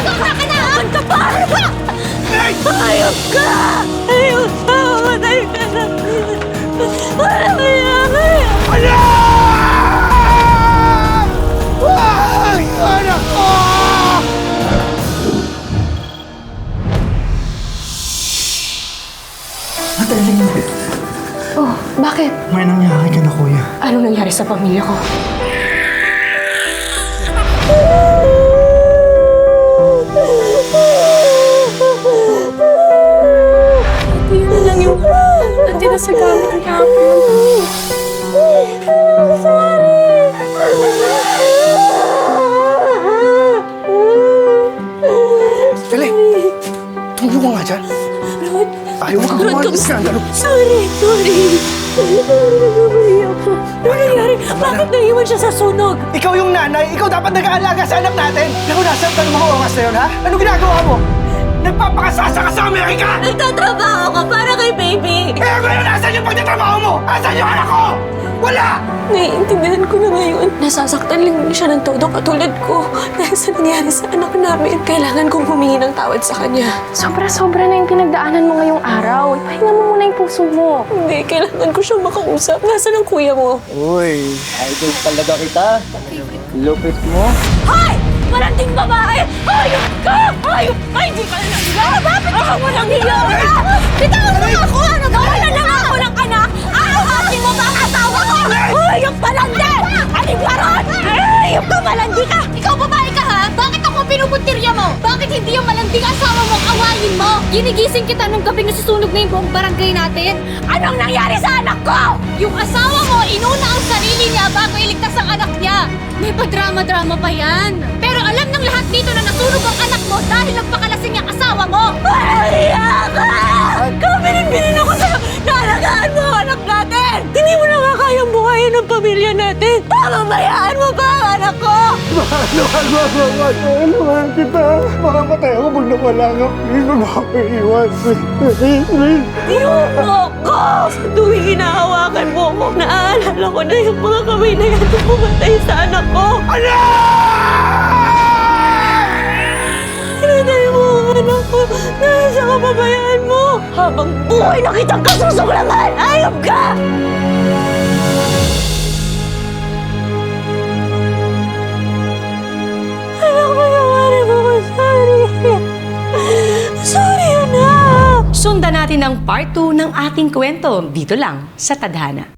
Sobra ka na! Saan ka ba? Ayop ka! Ayop ka! Mamatay ka na! Wala ka yan! Wala! Ay, anak ko! Oh, bakit? May nangyari ka na, kuya. Anong nangyari sa pamilya ko? Ito yun lang yung nandiyan na sa gamit ni Apple. Dali! Tumulong ka nga dyan. Ayaw mo ka gumawa ng skandalo. Sorry! Nagkamali ako. Ano nangyari? Bakit naiwan siya sa sunog? Ikaw yung nanay. Ikaw dapat nag-aalaga sa anak natin. Pero nasaan ka ng mga oras na yun, ha? Ano ginagawa mo? Nagpapakasasa ka sa Amerika! Nagtatrabaho ka para kay baby! Eh ngayon, asan yung pagtatrabaho mo? Asan yung anak ko? Wala! Naiintindihan ko na ngayon. Nasasaktan lang siya ng todo katulad ko. Dahil sa nangyari sa anak namin, kailangan kong humingi ng tawad sa kanya. Sobra-sobra na yung pinagdaanan mo ngayong araw. Ipahinga mo muna yung puso mo. Hindi, kailangan ko siyang makausap. Nasaan ang kuya mo? Uy, idol talaga kita. Lupit mo. Hoy! Malanding babae! Hayop ka! Hayop ka! Hindi ka na nangga! Bakit ka walang hiyo? Bitawan mo ako! Ano ba? Wala lang ako ng anak! Aahatin mo ba ang asawa ko? Hayop malandi! Aling baron! Hayop ka! Malandi ka! Ikaw babae ka ha? Bakit ako pinupuntirya mo? Bakit hindi yung malanding asawa mo ang awayin mo? Ginigising kita nung gabi na susunog na yung buong barangay natin. Anong nangyari sa anak ko? Yung asawa mo, inuna ang sarili niya bago iligtas ang anak niya. May padrama-drama pa yan. Pero alam ng lahat dito na nasunog ang anak mo dahil nagpakalasing ang asawa mo. Mahiya ka! Kabinin-binin ako sa'yo! Naalagaan mo ang anak natin! Hindi mo na nga kayang buhayin ang pamilya natin! Pamamayaan mo ba ang anak ko? Mahal kita. Makamatay ako pag nawala ka. Please, huwag mo ako iiwan. Please. Tiyong mo ko! Tuwing hinahawakan mo ko, naaalala ko na yung mga kamay na yan na pumatay sa anak ko! Pinatay mo ang anak ko dahil sa kapabayaan mo! Habang buhay na kitang kasusuklaman! Ayop ka! Anak, mayawari mo ko, sorry! Sorry, anak! Sundan natin ang part 2 ng ating kwento dito lang sa Tadhana.